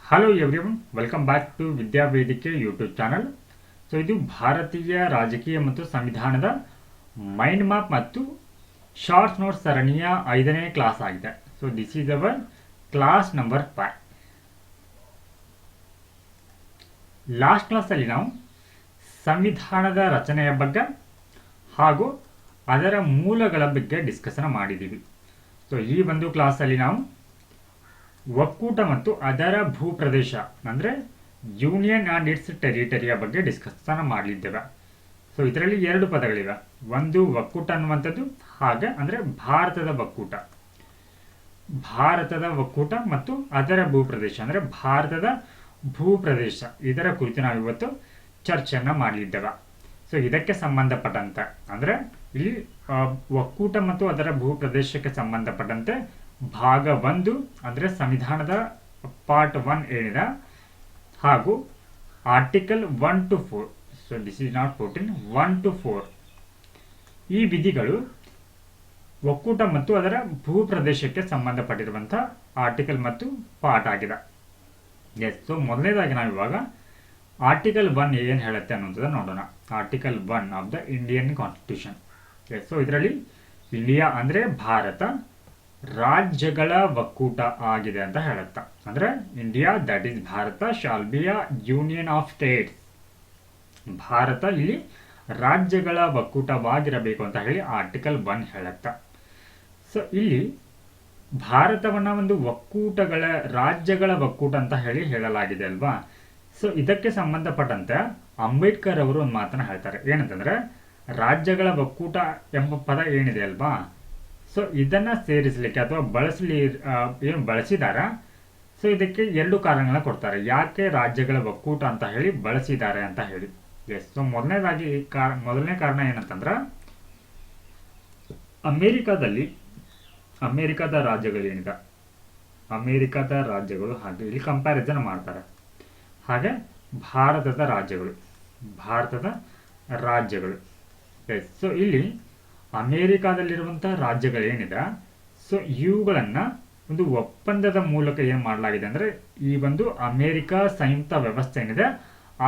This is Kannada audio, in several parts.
Hello everyone, welcome back to Vidyavedike YouTube channel. So ಇದು ಭಾರತೀಯ ರಾಜಕೀಯ ಮತ್ತು ಸಂವಿಧಾನದ ಮೈಂಡ್ ಮ್ಯಾಪ್ ಮತ್ತು ಶಾರ್ಟ್ಸ್ ನೋಟ್ಸ್ ಸರಣಿಯ 5ನೇ ಕ್ಲಾಸ್ ಆಗಿದೆ. So this is our class number 5. Last ಕ್ಲಾಸಲ್ಲಿ ನಾವು ಸಂವಿಧಾನದ ರಚನೆಯ ಬಗ್ಗೆ ಹಾಗೂ ಅದರ ಮೂಲಗಳ ಬಗ್ಗೆ ಡಿಸ್ಕಷನ್ ಮಾಡಿದ್ದೀವಿ. ಸೊ ಈ ಒಂದು ಕ್ಲಾಸಲ್ಲಿ ನಾವು ಒಕ್ಕೂಟ ಮತ್ತು ಅದರ ಭೂಪ್ರದೇಶ ಅಂದರೆ ಯೂನಿಯನ್ ಆ್ಯಂಡ್ ಇಟ್ಸ್ ಟೆರಿಟರಿಯ ಬಗ್ಗೆ ಡಿಸ್ಕಷನ್ ಮಾಡಲಿದ್ದೇವೆ. ಸೊ ಇದರಲ್ಲಿ ಎರಡು ಪದಗಳಿವೆ, ಒಂದು ಒಕ್ಕೂಟ ಅನ್ನುವಂಥದ್ದು, ಹಾಗೆ ಅಂದರೆ ಭಾರತದ ಒಕ್ಕೂಟ ಮತ್ತು ಅದರ ಭೂಪ್ರದೇಶ ಅಂದರೆ ಭಾರತದ ಭೂಪ್ರದೇಶ. ಇದರ ಕುರಿತು ನಾವು ಇವತ್ತು ಚರ್ಚೆಯನ್ನು ಮಾಡಲಿದ್ದೇವೆ. ಸೊ ಇದಕ್ಕೆ ಸಂಬಂಧಪಟ್ಟಂತೆ ಅಂದರೆ ಇಲ್ಲಿ ಒಕ್ಕೂಟ ಮತ್ತು ಅದರ ಭೂಪ್ರದೇಶಕ್ಕೆ ಸಂಬಂಧಪಟ್ಟಂತೆ ಭಾಗ 1 ಅಂದರೆ ಸಂವಿಧಾನದ ಪಾರ್ಟ್ 1 ಏನಿದೆ, ಹಾಗೂ article 1 to 4. So this is not 14, 1 to 4 ಈ ವಿಧಿಗಳು ಒಕ್ಕೂಟ ಮತ್ತು ಅದರ ಭೂಪ್ರದೇಶಕ್ಕೆ ಸಂಬಂಧಪಟ್ಟಿರುವಂತಹ ಆರ್ಟಿಕಲ್ ಮತ್ತು ಪಾರ್ಟ್ ಆಗಿದೆ. ಎಸ್, ಸೊ ಮೊದಲನೇದಾಗಿ ನಾವು ಇವಾಗ ಆರ್ಟಿಕಲ್ 1 ಏನು ಹೇಳುತ್ತೆ ಅನ್ನೋದನ್ನ ನೋಡೋಣ. Article 1 of the Indian constitution. Yes, so ಇದರಲ್ಲಿ ಇಂಡಿಯಾ ಅಂದರೆ ಭಾರತ ರಾಜ್ಯಗಳ ಒಕ್ಕೂಟ ಆಗಿದೆ ಅಂತ ಹೇಳುತ್ತಾ. ಅಂದ್ರೆ India that is Bharat shall be a union of states. Bharat ಇಲ್ಲಿ ರಾಜ್ಯಗಳ ಒಕ್ಕೂಟವಾಗಿರಬೇಕು ಅಂತ ಹೇಳಿ ಆರ್ಟಿಕಲ್ 1 ಹೇಳುತ್ತಾ. ಸೊ ಇಲ್ಲಿ ಭಾರತವನ್ನ ಒಂದು ರಾಜ್ಯಗಳ ಒಕ್ಕೂಟ ಅಂತ ಹೇಳಲಾಗಿದೆ ಅಲ್ವಾ. ಸೊ ಇದಕ್ಕೆ ಸಂಬಂಧಪಟ್ಟಂತೆ ಅಂಬೇಡ್ಕರ್ ಅವರು ಒಂದು ಮಾತನ್ನ ಹೇಳ್ತಾರೆ, ಏನಂತಂದ್ರೆ ರಾಜ್ಯಗಳ ಒಕ್ಕೂಟ ಎಂಬ ಪದ ಏನಿದೆ ಅಲ್ವಾ, ಸೊ ಇದನ್ನ ಸೇರಿಸಲಿಕ್ಕೆ ಅಥವಾ ಏನು ಬಳಸಿದಾರ. ಸೊ ಇದಕ್ಕೆ ಎರಡು ಕಾರಣಗಳನ್ನ ಕೊಡ್ತಾರೆ, ಯಾಕೆ ರಾಜ್ಯಗಳ ಒಕ್ಕೂಟ ಅಂತ ಹೇಳಿ ಬಳಸಿದ್ದಾರೆ ಅಂತ ಹೇಳಿ. ಎಸ್, ಸೊ ಮೊದಲನೇ ಕಾರಣ ಏನಂತಂದ್ರ ಅಮೆರಿಕದ ರಾಜ್ಯಗಳೇನಿದೆ, ಅಮೆರಿಕದ ರಾಜ್ಯಗಳು ಹಾಗೆ ಇಲ್ಲಿ ಕಂಪ್ಯಾರಿಸನ್ ಮಾಡ್ತಾರೆ. ಹಾಗೆ ಭಾರತದ ರಾಜ್ಯಗಳು. ಎಸ್, ಸೊ ಇಲ್ಲಿ ಅಮೆರಿಕಾದಲ್ಲಿರುವಂತಹ ರಾಜ್ಯಗಳೇನಿದೆ, ಸೊ ಇವುಗಳನ್ನ ಒಂದು ಒಪ್ಪಂದದ ಮೂಲಕ ಏನ್ ಮಾಡಲಾಗಿದೆ ಅಂದ್ರೆ ಈ ಒಂದು ಅಮೆರಿಕ ಸಂಯುಕ್ತ ವ್ಯವಸ್ಥೆ ಏನಿದೆ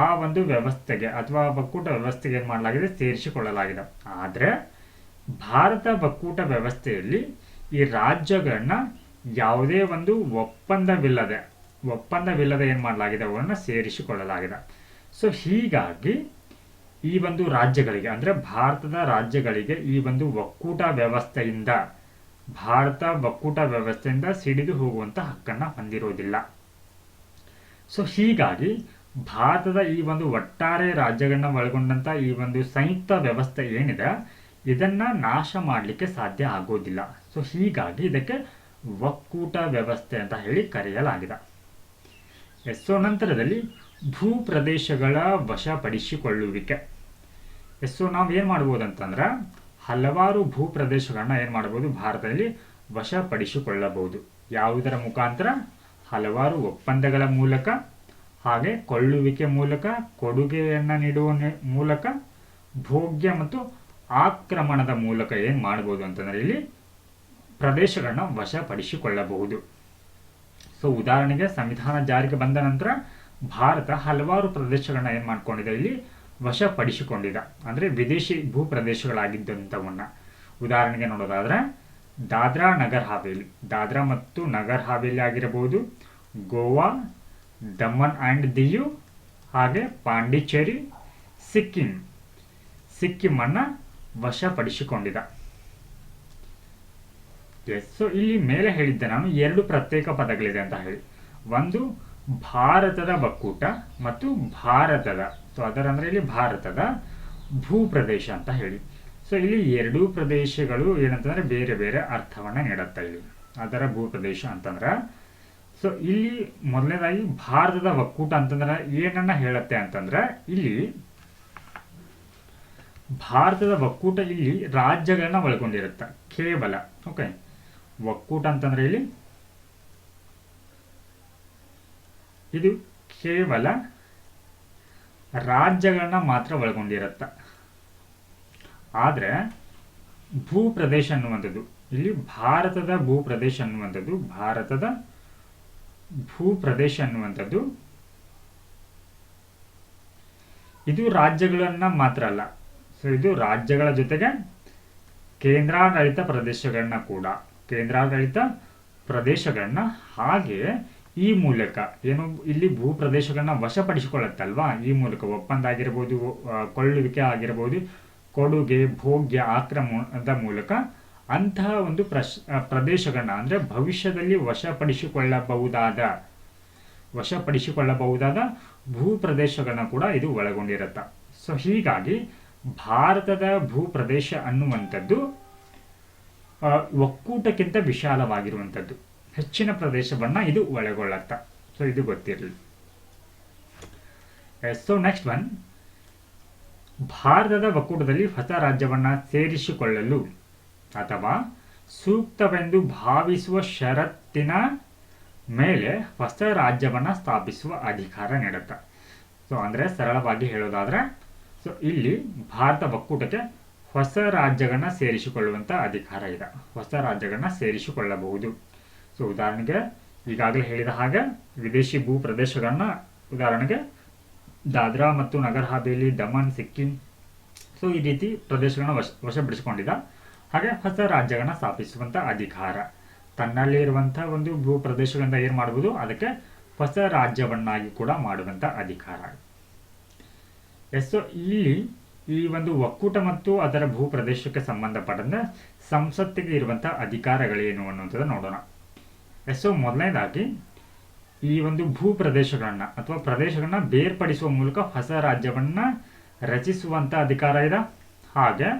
ಆ ಒಂದು ವ್ಯವಸ್ಥೆಗೆ ಅಥವಾ ಒಕ್ಕೂಟ ವ್ಯವಸ್ಥೆಗೆ ಏನ್ ಮಾಡಲಾಗಿದೆ, ಸೇರಿಸಿಕೊಳ್ಳಲಾಗಿದೆ. ಆದ್ರೆ ಭಾರತ ಒಕ್ಕೂಟ ವ್ಯವಸ್ಥೆಯಲ್ಲಿ ಈ ರಾಜ್ಯಗಳನ್ನ ಯಾವುದೇ ಒಂದು ಒಪ್ಪಂದವಿಲ್ಲದೆ ಏನ್ ಮಾಡಲಾಗಿದೆ, ಅವನ್ನ ಸೇರಿಸಿಕೊಳ್ಳಲಾಗಿದೆ. ಸೊ ಹೀಗಾಗಿ ಈ ಒಂದು ರಾಜ್ಯಗಳಿಗೆ ಅಂದ್ರೆ ಭಾರತದ ರಾಜ್ಯಗಳಿಗೆ ಈ ಒಂದು ಭಾರತ ಒಕ್ಕೂಟ ವ್ಯವಸ್ಥೆಯಿಂದ ಸಿಡಿದು ಹೋಗುವಂತ ಹಕ್ಕನ್ನ ಹೊಂದಿರುವುದಿಲ್ಲ. ಸೊ ಹೀಗಾಗಿ ಭಾರತದ ಈ ಒಂದು ಒಟ್ಟಾರೆ ರಾಜ್ಯಗಳನ್ನ ಒಳಗೊಂಡಂತ ಈ ಒಂದು ಸಂಯುಕ್ತ ವ್ಯವಸ್ಥೆ ಏನಿದೆ ಇದನ್ನ ನಾಶ ಮಾಡಲಿಕ್ಕೆ ಸಾಧ್ಯ ಆಗೋದಿಲ್ಲ. ಸೊ ಹೀಗಾಗಿ ಇದಕ್ಕೆ ಒಕ್ಕೂಟ ವ್ಯವಸ್ಥೆ ಅಂತ ಹೇಳಿ ಕರೆಯಲಾಗಿದೆ. ಸೊ ನಂತರದಲ್ಲಿ ಭೂ ಪ್ರದೇಶಗಳ ವಶಪಡಿಸಿಕೊಳ್ಳುವಿಕೆ. ಸೊ ನಾವು ಏನ್ ಮಾಡಬಹುದು ಅಂತಂದ್ರ ಹಲವಾರು ಭೂ ಪ್ರದೇಶಗಳನ್ನ ಏನ್ ಮಾಡಬಹುದು, ಭಾರತದಲ್ಲಿ ವಶಪಡಿಸಿಕೊಳ್ಳಬಹುದು. ಯಾವುದರ ಮುಖಾಂತರ? ಹಲವಾರು ಒಪ್ಪಂದಗಳ ಮೂಲಕ, ಹಾಗೆ ಕೊಳ್ಳುವಿಕೆ ಮೂಲಕ, ಕೊಡುಗೆಯನ್ನ ನೀಡುವ ಮೂಲಕ, ಭೋಗ್ಯ ಮತ್ತು ಆಕ್ರಮಣದ ಮೂಲಕ ಏನ್ ಮಾಡಬಹುದು ಅಂತಂದ್ರೆ ಇಲ್ಲಿ ಪ್ರದೇಶಗಳನ್ನ ವಶಪಡಿಸಿಕೊಳ್ಳಬಹುದು. ಸೊ ಉದಾಹರಣೆಗೆ ಸಂವಿಧಾನ ಜಾರಿಗೆ ಬಂದ ನಂತರ ಭಾರತ ಹಲವಾರು ಪ್ರದೇಶಗಳನ್ನ ಏನ್ ಮಾಡ್ಕೊಂಡಿದೆ, ಇಲ್ಲಿ ವಶಪಡಿಸಿಕೊಂಡಿದೆ. ಅಂದ್ರೆ ವಿದೇಶಿ ಭೂ ಪ್ರದೇಶಗಳಾಗಿದ್ದಂಥವನ್ನ ಉದಾಹರಣೆಗೆ ನೋಡೋದಾದ್ರೆ ದಾದ್ರಾ ಮತ್ತು ನಗರ್ ಹಾವೇಲಿ ಆಗಿರಬಹುದು, ಗೋವಾ, ದಮನ್ ಅಂಡ್ ದಿಯು, ಹಾಗೆ ಪಾಂಡಿಚೇರಿ, ಸಿಕ್ಕಿಂ ಅನ್ನ ವಶಪಡಿಸಿಕೊಂಡಿದೆ. ಎಸ್, ಸೊ ಇಲ್ಲಿ ಮೇಲೆ ಹೇಳಿದ್ದೆ ನಾನು ಎರಡು ಪ್ರತ್ಯೇಕ ಪದಗಳಿದೆ ಅಂತ ಹೇಳಿ, ಒಂದು ಭಾರತದ ಒಕ್ಕೂಟ ಮತ್ತು ಇಲ್ಲಿ ಭಾರತದ ಭೂಪ್ರದೇಶ ಅಂತ ಹೇಳಿ. ಸೊ ಇಲ್ಲಿ ಎರಡೂ ಪ್ರದೇಶಗಳು ಏನಂತಂದ್ರೆ ಬೇರೆ ಬೇರೆ ಅರ್ಥವನ್ನ ನೀಡುತ್ತೆ ಇಲ್ಲಿ ಅದರ ಭೂಪ್ರದೇಶ ಅಂತಂದ್ರ. ಸೊ ಇಲ್ಲಿ ಮೊದಲನೇದಾಗಿ ಭಾರತದ ಒಕ್ಕೂಟ ಅಂತಂದ್ರೆ ಏನನ್ನ ಹೇಳುತ್ತೆ ಅಂತಂದ್ರೆ ಇಲ್ಲಿ ಭಾರತದ ಒಕ್ಕೂಟ ಇಲ್ಲಿ ರಾಜ್ಯಗಳನ್ನ ಒಳಗೊಂಡಿರುತ್ತೆ ಕೇವಲ. ಓಕೆ, ಒಕ್ಕೂಟ ಅಂತಂದ್ರೆ ಇಲ್ಲಿ ಇದು ಕೇವಲ ರಾಜ್ಯಗಳನ್ನ ಮಾತ್ರ ಒಳಗೊಂಡಿರುತ್ತೆ. ಆದ್ರೆ ಭೂಪ್ರದೇಶ ಅನ್ನುವಂಥದ್ದು ಇಲ್ಲಿ ಭಾರತದ ಭೂಪ್ರದೇಶ ಅನ್ನುವಂಥದ್ದು ಭಾರತದ ಭೂಪ್ರದೇಶ ಅನ್ನುವಂಥದ್ದು ಇದು ರಾಜ್ಯಗಳನ್ನ ಮಾತ್ರ ಅಲ್ಲ, ಸೊ ಇದು ರಾಜ್ಯಗಳ ಜೊತೆಗೆ ಕೇಂದ್ರಾಡಳಿತ ಪ್ರದೇಶಗಳನ್ನ ಕೂಡ, ಕೇಂದ್ರಾಡಳಿತ ಪ್ರದೇಶಗಳನ್ನ ಹಾಗೆ ಈ ಮೂಲಕ ಏನು ಇಲ್ಲಿ ಭೂ ಪ್ರದೇಶಗಳನ್ನ ವಶಪಡಿಸಿಕೊಳ್ಳುತ್ತಲ್ವಾ, ಈ ಮೂಲಕ ಒಪ್ಪಂದ ಆಗಿರ್ಬೋದು, ಕೊಳ್ಳುವಿಕೆ ಆಗಿರ್ಬೋದು, ಕೊಡುಗೆ, ಭೋಗ್ಯ, ಆಕ್ರಮಣದ ಮೂಲಕ ಅಂತಹ ಒಂದು ಪ್ರದೇಶಗಳನ್ನ ಅಂದ್ರೆ ಭವಿಷ್ಯದಲ್ಲಿ ವಶಪಡಿಸಿಕೊಳ್ಳಬಹುದಾದ ಭೂ ಪ್ರದೇಶಗಳನ್ನ ಕೂಡ ಇದು ಒಳಗೊಂಡಿರುತ್ತೆ. ಸೊ ಹೀಗಾಗಿ ಭಾರತದ ಭೂ ಪ್ರದೇಶ ಅನ್ನುವಂಥದ್ದು ಒಕ್ಕೂಟಕ್ಕಿಂತ ವಿಶಾಲವಾಗಿರುವಂಥದ್ದು, ಹೆಚ್ಚಿನ ಪ್ರದೇಶವನ್ನ ಇದು ಒಳಗೊಳ್ಳುತ್ತ. ಸೊ ಇದು ಗೊತ್ತಿರಲಿ. ಸೊ ನೆಕ್ಸ್ಟ್ ಒನ್, ಭಾರತದ ಒಕ್ಕೂಟದಲ್ಲಿ ಹೊಸ ರಾಜ್ಯವನ್ನ ಸೇರಿಸಿಕೊಳ್ಳಲು ಅಥವಾ ಸೂಕ್ತವೆಂದು ಭಾವಿಸುವ ಷರತ್ತಿನ ಮೇಲೆ ಹೊಸ ರಾಜ್ಯವನ್ನ ಸ್ಥಾಪಿಸುವ ಅಧಿಕಾರ ನೀಡುತ್ತೆ. ಸೊ ಅಂದ್ರೆ ಸರಳವಾಗಿ ಹೇಳೋದಾದ್ರೆ, ಸೊ ಇಲ್ಲಿ ಭಾರತ ಒಕ್ಕೂಟಕ್ಕೆ ಹೊಸ ರಾಜ್ಯಗಳನ್ನ ಸೇರಿಸಿಕೊಳ್ಳುವಂತ ಅಧಿಕಾರ ಇದೆ, ಹೊಸ ರಾಜ್ಯಗಳನ್ನ ಸೇರಿಸಿಕೊಳ್ಳಬಹುದು. ಸೊ ಉದಾಹರಣೆಗೆ ಈಗಾಗಲೇ ಹೇಳಿದ ಹಾಗೆ ವಿದೇಶಿ ಭೂ ಪ್ರದೇಶಗಳನ್ನ, ಉದಾಹರಣೆಗೆ ದಾದ್ರಾ ಮತ್ತು ನಗರ್ ಹವೇಲಿ, ದಮನ್, ಸಿಕ್ಕಿಂ, ಸೊ ಈ ರೀತಿ ಪ್ರದೇಶಗಳನ್ನ ವಶಪಡಿಸಿಕೊಂಡಿದ್ದ. ಹಾಗೆ ಹೊಸ ರಾಜ್ಯಗಳನ್ನ ಸ್ಥಾಪಿಸುವಂತ ಅಧಿಕಾರ ತನ್ನಲ್ಲಿ ಇರುವಂತಹ ಒಂದು ಭೂ ಪ್ರದೇಶಗಳಿಂದ ಏನ್ ಮಾಡಬಹುದು, ಅದಕ್ಕೆ ಹೊಸ ರಾಜ್ಯವನ್ನಾಗಿ ಕೂಡ ಮಾಡುವಂತ ಅಧಿಕಾರ. ಸೊ ಇಲ್ಲಿ ಈ ಒಂದು ಒಕ್ಕೂಟ ಮತ್ತು ಅದರ ಭೂ ಪ್ರದೇಶಕ್ಕೆ ಸಂಬಂಧಪಟ್ಟಂತೆ ಸಂಸತ್ತಿಗೆ ಇರುವಂತಹ ಅಧಿಕಾರಗಳೇನು ಅನ್ನುವಂಥದ್ದು ನೋಡೋಣ. ಸೊ ಮೊದಲನೇದಾಗಿ ಈ ಒಂದು ಭೂ ಪ್ರದೇಶಗಳನ್ನ ಅಥವಾ ಪ್ರದೇಶಗಳನ್ನ ಬೇರ್ಪಡಿಸುವ ಮೂಲಕ ಹೊಸ ರಾಜ್ಯವನ್ನ ರಚಿಸುವಂತ ಅಧಿಕಾರ ಇದೆ. ಹಾಗೆ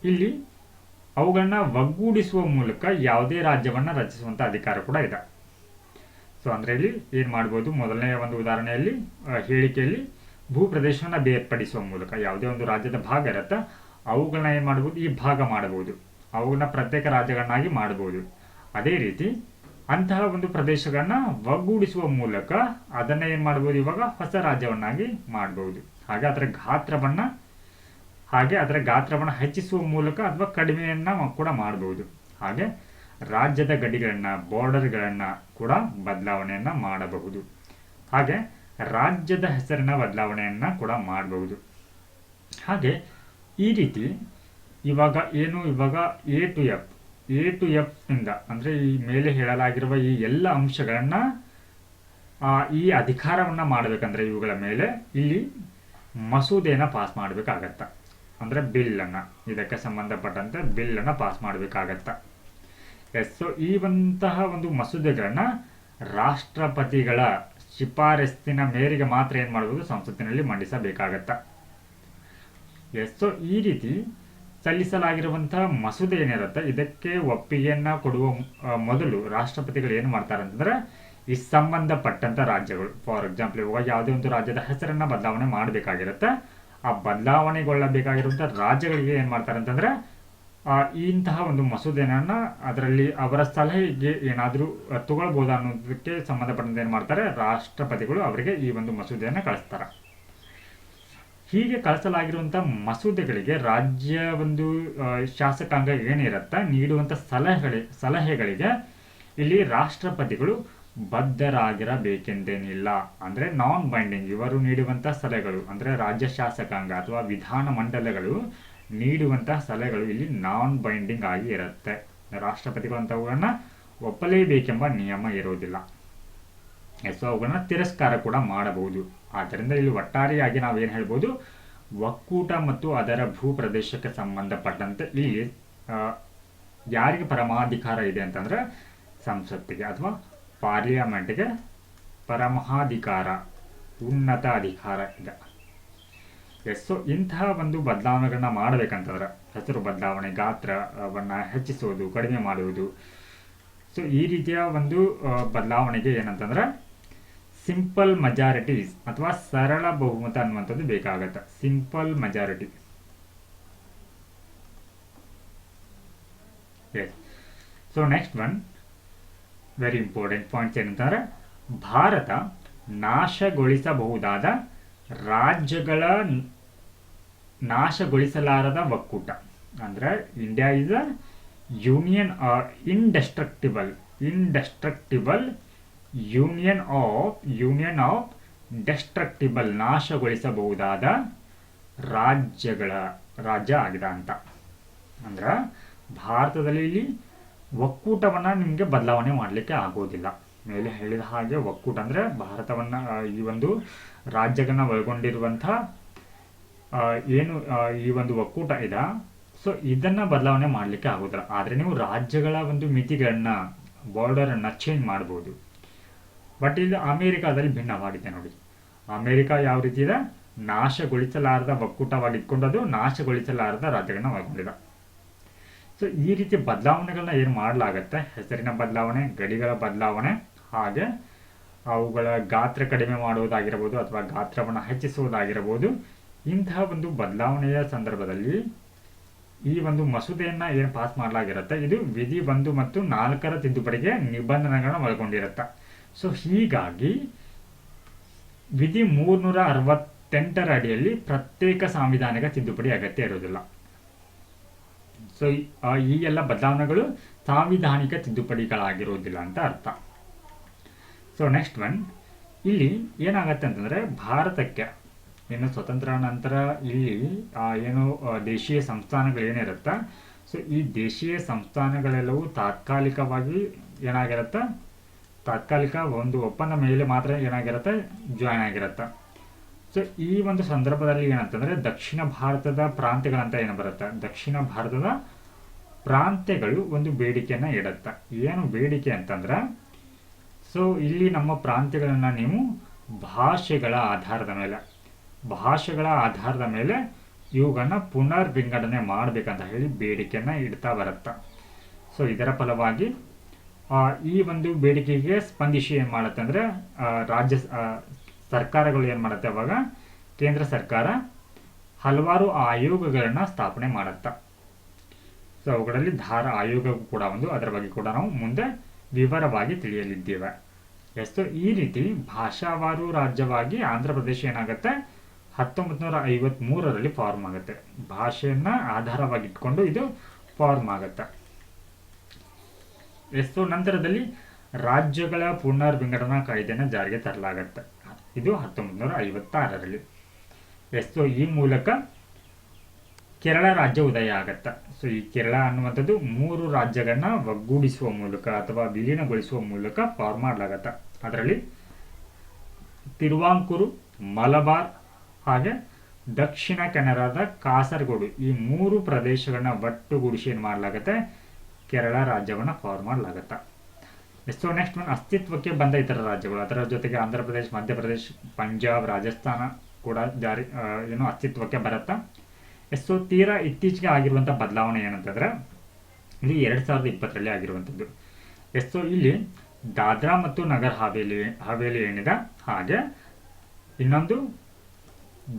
ಇಲ್ಲಿ ಅವುಗಳನ್ನ ಒಗ್ಗೂಡಿಸುವ ಮೂಲಕ ಯಾವುದೇ ರಾಜ್ಯವನ್ನ ರಚಿಸುವಂತ ಅಧಿಕಾರ ಕೂಡ ಇದೆ. ಸೊ ಅಂದ್ರೆ ಇಲ್ಲಿ ಏನ್ ಮಾಡ್ಬೋದು, ಮೊದಲನೇ ಒಂದು ಉದಾಹರಣೆಯಲ್ಲಿ ಹೇಳಿಕೆಯಲ್ಲಿ ಭೂ ಪ್ರದೇಶವನ್ನ ಬೇರ್ಪಡಿಸುವ ಮೂಲಕ ಯಾವುದೇ ಒಂದು ರಾಜ್ಯದ ಭಾಗ ಇರುತ್ತೆ, ಅವುಗಳನ್ನ ಏನ್ ಮಾಡಬಹುದು, ಈ ಭಾಗ ಮಾಡಬಹುದು, ಅವುಗಳನ್ನ ಪ್ರತ್ಯೇಕ ರಾಜ್ಯಗಳನ್ನಾಗಿ ಮಾಡಬಹುದು. ಅದೇ ರೀತಿ ಅಂತಹ ಒಂದು ಪ್ರದೇಶಗಳನ್ನ ಒಗ್ಗೂಡಿಸುವ ಮೂಲಕ ಅದನ್ನ ಏನ್ ಮಾಡಬಹುದು, ಇವಾಗ ಹೊಸ ರಾಜ್ಯವನ್ನಾಗಿ ಮಾಡಬಹುದು. ಹಾಗೆ ಅದರ ಗಾತ್ರವನ್ನ ಹೆಚ್ಚಿಸುವ ಮೂಲಕ ಅಥವಾ ಕಡಿಮೆಯನ್ನ ಕೂಡ ಮಾಡಬಹುದು. ಹಾಗೆ ರಾಜ್ಯದ ಗಡಿಗಳನ್ನ, ಬಾರ್ಡರ್ಗಳನ್ನ ಕೂಡ ಬದಲಾವಣೆಯನ್ನ ಮಾಡಬಹುದು. ಹಾಗೆ ರಾಜ್ಯದ ಹೆಸರಿನ ಬದಲಾವಣೆಯನ್ನ ಕೂಡ ಮಾಡಬಹುದು. ಹಾಗೆ ಈ ರೀತಿ ಇವಾಗ ಎ ಟು ಎಫ್ ಇಂದ ಅಂದ್ರೆ ಈ ಮೇಲೆ ಹೇಳಲಾಗಿರುವ ಈ ಎಲ್ಲ ಅಂಶಗಳನ್ನ ಈ ಅಧಿಕಾರವನ್ನ ಮಾಡಬೇಕಂದ್ರೆ ಇವುಗಳ ಮೇಲೆ ಇಲ್ಲಿ ಮಸೂದೆಯನ್ನ ಪಾಸ್ ಮಾಡಬೇಕಾಗತ್ತ, ಅಂದ್ರೆ ಬಿಲ್ ಅನ್ನ, ಇದಕ್ಕೆ ಸಂಬಂಧಪಟ್ಟಂತೆ ಬಿಲ್ ಅನ್ನ ಪಾಸ್ ಮಾಡಬೇಕಾಗತ್ತ. ಸೊ ಈ ಒಂದು ಮಸೂದೆಗಳನ್ನ ರಾಷ್ಟ್ರಪತಿಗಳ ಶಿಫಾರಸ್ಸಿನ ಮೇರೆಗೆ ಮಾತ್ರ ಏನ್ ಮಾಡಬಹುದು, ಸಂಸತ್ತಿನಲ್ಲಿ ಮಂಡಿಸಬೇಕಾಗತ್ತ. ಸೊ ಈ ರೀತಿ ಸಲ್ಲಿಸಲಾಗಿರುವಂತಹ ಮಸೂದೆ ಏನಿರುತ್ತೆ, ಇದಕ್ಕೆ ಒಪ್ಪಿಗೆಯನ್ನ ಕೊಡುವ ಮೊದಲು ರಾಷ್ಟ್ರಪತಿಗಳು ಏನು ಮಾಡ್ತಾರೆ ಅಂತಂದ್ರೆ, ಈ ಸಂಬಂಧಪಟ್ಟಂತ ರಾಜ್ಯಗಳು, ಫಾರ್ ಎಕ್ಸಾಂಪಲ್ ಇವಾಗ ಯಾವುದೇ ಒಂದು ರಾಜ್ಯದ ಹೆಸರನ್ನ ಬದಲಾವಣೆ ಮಾಡಬೇಕಾಗಿರುತ್ತೆ, ಆ ಬದಲಾವಣೆಗೊಳ್ಳಬೇಕಾಗಿರುವಂತಹ ರಾಜ್ಯಗಳಿಗೆ ಏನ್ ಮಾಡ್ತಾರೆ ಅಂತಂದ್ರೆ, ಇಂತಹ ಒಂದು ಮಸೂದೆಯನ್ನ ಅದರಲ್ಲಿ ಅವರ ಸಲಹೆಗೆ ಏನಾದರೂ ತಗೊಳ್ಬಹುದಾ ಅನ್ನೋದಕ್ಕೆ ಸಂಬಂಧಪಟ್ಟಂತೆ ಏನ್ ಮಾಡ್ತಾರೆ, ರಾಷ್ಟ್ರಪತಿಗಳು ಅವರಿಗೆ ಈ ಒಂದು ಮಸೂದೆಯನ್ನ ಕಳಿಸ್ತಾರೆ. ಹೀಗೆ ಕಳಿಸಲಾಗಿರುವಂತಹ ಮಸೂದೆಗಳಿಗೆ ರಾಜ್ಯ ಒಂದು ಶಾಸಕಾಂಗ ಏನಿರತ್ತ ನೀಡುವಂತ ಸಲಹೆಗಳಿಗೆ ಇಲ್ಲಿ ರಾಷ್ಟ್ರಪತಿಗಳು ಬದ್ಧರಾಗಿರಬೇಕೆಂದೇನಿಲ್ಲ. ಅಂದ್ರೆ ನಾನ್ ಬೈಂಡಿಂಗ್, ಇವರು ನೀಡುವಂತಹ ಸಲಹೆಗಳು ಅಂದ್ರೆ ರಾಜ್ಯ ಶಾಸಕಾಂಗ ಅಥವಾ ವಿಧಾನ ಮಂಡಲಗಳು ನೀಡುವಂತಹ ಸಲಹೆಗಳು ಇಲ್ಲಿ ನಾನ್ ಬೈಂಡಿಂಗ್ ಆಗಿ ಇರುತ್ತೆ. ರಾಷ್ಟ್ರಪತಿಗಳು ಅಂತವುಗಳನ್ನ ಒಪ್ಪಲೇಬೇಕೆಂಬ ನಿಯಮ ಇರುವುದಿಲ್ಲ. ಸೊ ಅವುಗಳನ್ನ ತಿರಸ್ಕಾರ ಕೂಡ ಮಾಡಬಹುದು. ಆದ್ದರಿಂದ ಇಲ್ಲಿ ಒಟ್ಟಾರೆಯಾಗಿ ನಾವೇನು ಹೇಳ್ಬೋದು, ಒಕ್ಕೂಟ ಮತ್ತು ಅದರ ಭೂ ಪ್ರದೇಶಕ್ಕೆ ಸಂಬಂಧಪಟ್ಟಂತೆ ಇಲ್ಲಿ ಯಾರಿಗೆ ಪರಮಾಧಿಕಾರ ಇದೆ ಅಂತಂದ್ರೆ ಸಂಸತ್ತಿಗೆ ಅಥವಾ ಪಾರ್ಲಿಮೆಂಟ್ಗೆ ಪರಮಾಧಿಕಾರ, ಉನ್ನತ ಅಧಿಕಾರ ಇದೆ. ಸೊ ಇಂತಹ ಒಂದು ಬದಲಾವಣೆಗಳನ್ನ ಮಾಡಬೇಕಂತಂದ್ರೆ ಹೆಸರು ಬದಲಾವಣೆ, ಗಾತ್ರವನ್ನ ಹೆಚ್ಚಿಸುವುದು, ಕಡಿಮೆ ಮಾಡುವುದು, ಸೊ ಈ ರೀತಿಯ ಒಂದು ಬದಲಾವಣೆಗೆ ಏನಂತಂದ್ರೆ ಸಿಂಪಲ್ ಮೆಜಾರಿಟೀಸ್ ಅಥವಾ ಸರಳ ಬಹುಮತ ಅನ್ನುವಂಥದ್ದು ಬೇಕಾಗತ್ತೆ. Simple majority. So next one very important points ಏನಂತಂದ್ರೆ, ಭಾರತ ನಾಶಗೊಳಿಸಬಹುದಾದ ರಾಜ್ಯಗಳ ನಾಶಗೊಳಿಸಲಾರದ ಒಕ್ಕೂಟ. ಅಂದ್ರೆ India is a union or indestructible union of destructible, ನಾಶಗೊಳಿಸಬಹುದಾದ ರಾಜ್ಯ ಆಗಿದೆ ಅಂತ. ಅಂದ್ರೆ ಭಾರತದಲ್ಲಿ ಇಲ್ಲಿ ಒಕ್ಕೂಟವನ್ನ ನಿಮಗೆ ಬದಲಾವಣೆ ಮಾಡಲಿಕ್ಕೆ ಆಗೋದಿಲ್ಲ. ಮೇಲೆ ಹೇಳಿದ ಹಾಗೆ ಒಕ್ಕೂಟ ಅಂದ್ರೆ ಭಾರತವನ್ನ ಈ ಒಂದು ರಾಜ್ಯಗಳನ್ನ ಒಳಗೊಂಡಿರುವಂತಹ ಏನು ಈ ಒಂದು ಒಕ್ಕೂಟ ಇದೆ, ಸೊ ಇದನ್ನ ಬದಲಾವಣೆ ಮಾಡಲಿಕ್ಕೆ ಆಗೋದಿಲ್ಲ. ಆದ್ರೆ ನೀವು ರಾಜ್ಯಗಳ ಒಂದು ಮಿತಿಗಳನ್ನ, ಬಾರ್ಡರ್ ಅನ್ನ ಚೇಂಜ್ ಮಾಡಬಹುದು. ಬಟ್ ಇದು ಅಮೆರಿಕಾದಲ್ಲಿ ಭಿನ್ನವಾಗಿದೆ ನೋಡಿ. ಅಮೆರಿಕ ಯಾವ ರೀತಿ ಇದೆ, ನಾಶಗೊಳಿಸಲಾರದ ಒಕ್ಕೂಟವಾಗಿ ಇಟ್ಕೊಂಡದು ನಾಶಗೊಳಿಸಲಾರದ ರಾಜ್ಯಗಳನ್ನ ಒಳಗೊಂಡಿದೆ. ಸೊ ಈ ರೀತಿ ಬದಲಾವಣೆಗಳನ್ನ ಏನು ಮಾಡಲಾಗತ್ತೆ, ಹೆಸರಿನ ಬದಲಾವಣೆ, ಗಡಿಗಳ ಬದಲಾವಣೆ, ಹಾಗೆ ಅವುಗಳ ಗಾತ್ರ ಕಡಿಮೆ ಮಾಡುವುದಾಗಿರಬಹುದು ಅಥವಾ ಗಾತ್ರವನ್ನು ಹೆಚ್ಚಿಸುವುದಾಗಿರಬಹುದು. ಇಂತಹ ಒಂದು ಬದಲಾವಣೆಯ ಸಂದರ್ಭದಲ್ಲಿ ಈ ಒಂದು ಮಸೂದೆಯನ್ನ ಏನು ಪಾಸ್ ಮಾಡಲಾಗಿರುತ್ತೆ, ಇದು ವಿಧಿ 1 ಮತ್ತು 4ರ ತಿದ್ದುಪಡಿಗೆ ನಿಬಂಧನೆಗಳನ್ನ ಒಳಗೊಂಡಿರುತ್ತೆ. ಸೊ ಹೀಗಾಗಿ ವಿಧಿ 368ರ ಅಡಿಯಲ್ಲಿ ಪ್ರತ್ಯೇಕ ಸಾಂವಿಧಾನಿಕ ತಿದ್ದುಪಡಿ ಅಗತ್ಯ ಇರುವುದಿಲ್ಲ. ಸೊ ಈ ಎಲ್ಲ ಬದಲಾವಣೆಗಳು ಸಾಂವಿಧಾನಿಕ ತಿದ್ದುಪಡಿಗಳಾಗಿರುವುದಿಲ್ಲ ಅಂತ ಅರ್ಥ. ಸೊ ನೆಕ್ಸ್ಟ್ ಒನ್, ಇಲ್ಲಿ ಏನಾಗತ್ತೆ ಅಂತಂದ್ರೆ ಭಾರತಕ್ಕೆ ಏನು ಸ್ವತಂತ್ರ ನಂತರ ಇಲ್ಲಿ ಏನು ದೇಶೀಯ ಸಂಸ್ಥಾನಗಳು ಏನಿರುತ್ತೆ, ಸೊ ಈ ದೇಶೀಯ ಸಂಸ್ಥಾನಗಳೆಲ್ಲವೂ ತಾತ್ಕಾಲಿಕವಾಗಿ ಏನಾಗಿರುತ್ತೆ, ತಾತ್ಕಾಲಿಕ ಒಂದು ಒಪ್ಪಂದ ಮೇಲೆ ಮಾತ್ರ ಏನಾಗಿರುತ್ತೆ, ಜಾಯ್ನ್ ಆಗಿರುತ್ತೆ. ಸೊ ಈ ಒಂದು ಸಂದರ್ಭದಲ್ಲಿ ಏನಂತಂದ್ರೆ ದಕ್ಷಿಣ ಭಾರತದ ಪ್ರಾಂತ್ಯಗಳಂತ ಏನು ಬರುತ್ತೆ, ದಕ್ಷಿಣ ಭಾರತದ ಪ್ರಾಂತ್ಯಗಳು ಒಂದು ಬೇಡಿಕೆಯನ್ನ ಇಡುತ್ತೆ. ಏನು ಬೇಡಿಕೆ ಅಂತಂದ್ರೆ, ಸೊ ಇಲ್ಲಿ ನಮ್ಮ ಪ್ರಾಂತ್ಯಗಳನ್ನ ನೀವು ಭಾಷೆಗಳ ಆಧಾರದ ಮೇಲೆ ಇವುಗಳನ್ನ ಪುನರ್ ವಿಂಗಡಣೆ ಮಾಡಬೇಕಂತ ಹೇಳಿ ಬೇಡಿಕೆಯನ್ನ ಇಡ್ತಾ ಬರುತ್ತೆ. ಸೊ ಇದರ ಫಲವಾಗಿ ಈ ಒಂದು ಬೇಡಿಕೆಗೆ ಸ್ಪಂದಿಸಿ ಏನ್ ಮಾಡುತ್ತೆ ಅಂದ್ರೆ ರಾಜ್ಯ ಸರ್ಕಾರಗಳು ಏನ್ ಮಾಡುತ್ತೆ, ಅವಾಗ ಕೇಂದ್ರ ಸರ್ಕಾರ ಹಲವಾರು ಆಯೋಗಗಳನ್ನ ಸ್ಥಾಪನೆ ಮಾಡುತ್ತೆ. ಸೊ ಅವುಗಳಲ್ಲಿ ಧಾರ ಆಯೋಗ ಕೂಡ ಒಂದು, ಅದರ ಬಗ್ಗೆ ಕೂಡ ನಾವು ಮುಂದೆ ವಿವರವಾಗಿ ತಿಳಿಯಲಿದ್ದೇವೆ. ಎಷ್ಟು ಈ ರೀತಿ ಭಾಷಾವಾರು ರಾಜ್ಯವಾಗಿ ಆಂಧ್ರ ಪ್ರದೇಶ ಏನಾಗುತ್ತೆ 1953ರಲ್ಲಿ ಫಾರ್ಮ್ ಆಗುತ್ತೆ. ಭಾಷೆಯನ್ನ ಆಧಾರವಾಗಿ ಇಟ್ಕೊಂಡು ಇದು ಫಾರ್ಮ್ ಆಗುತ್ತೆ. ಎಷ್ಟು ನಂತರದಲ್ಲಿ ರಾಜ್ಯಗಳ ಪುನರ್ ವಿಂಗಡಣಾ ಕಾಯ್ದೆನ ಜಾರಿಗೆ ತರಲಾಗುತ್ತೆ. ಇದು 1956ರಲ್ಲಿ. ಎಷ್ಟು ಈ ಮೂಲಕ ಕೇರಳ ರಾಜ್ಯ ಉದಯ ಆಗತ್ತೆ. ಸೊ ಈ ಕೇರಳ ಅನ್ನುವಂಥದ್ದು 3 ರಾಜ್ಯಗಳನ್ನ ಒಗ್ಗೂಡಿಸುವ ಮೂಲಕ ಅಥವಾ ವಿಲೀನಗೊಳಿಸುವ ಮೂಲಕ ಫಾರ್ಮ್ ಮಾಡಲಾಗತ್ತೆ. ಅದರಲ್ಲಿ ತಿರುವಾಂಕೂರು, ಮಲಬಾರ್ ಹಾಗೆ ದಕ್ಷಿಣ ಕೆನರಾದ ಕಾಸರಗೋಡು ಈ 3 ಪ್ರದೇಶಗಳನ್ನ ಒಟ್ಟುಗೂಡಿಸಿ ಏನು ಮಾಡಲಾಗತ್ತೆ, ಕೇರಳ ರಾಜ್ಯವನ್ನ ಫಾರ್ಮ್ ಮಾಡಲಾಗತ್ತೆ. ಸೊ ನೆಕ್ಸ್ಟ್ ಒಂದು ಅಸ್ತಿತ್ವಕ್ಕೆ ಬಂದ ಇತರ ರಾಜ್ಯಗಳು, ಅದರ ಜೊತೆಗೆ ಆಂಧ್ರ ಪ್ರದೇಶ, ಮಧ್ಯಪ್ರದೇಶ, ಪಂಜಾಬ್, ರಾಜಸ್ಥಾನ ಕೂಡ ಏನು ಅಸ್ತಿತ್ವಕ್ಕೆ ಬರುತ್ತಾ. ಸೊ ತೀರಾ ಇತ್ತೀಚೆಗೆ ಆಗಿರುವಂತಹ ಬದಲಾವಣೆ ಏನಂತಂದ್ರೆ ಇದು 2020ರಲ್ಲಿ ಆಗಿರುವಂಥದ್ದು. ಸೊ ಇಲ್ಲಿ ದಾದ್ರಾ ಮತ್ತು ನಗರ್ ಹವೇಲಿ ಏನಿದೆ, ಹಾಗೆ ಇನ್ನೊಂದು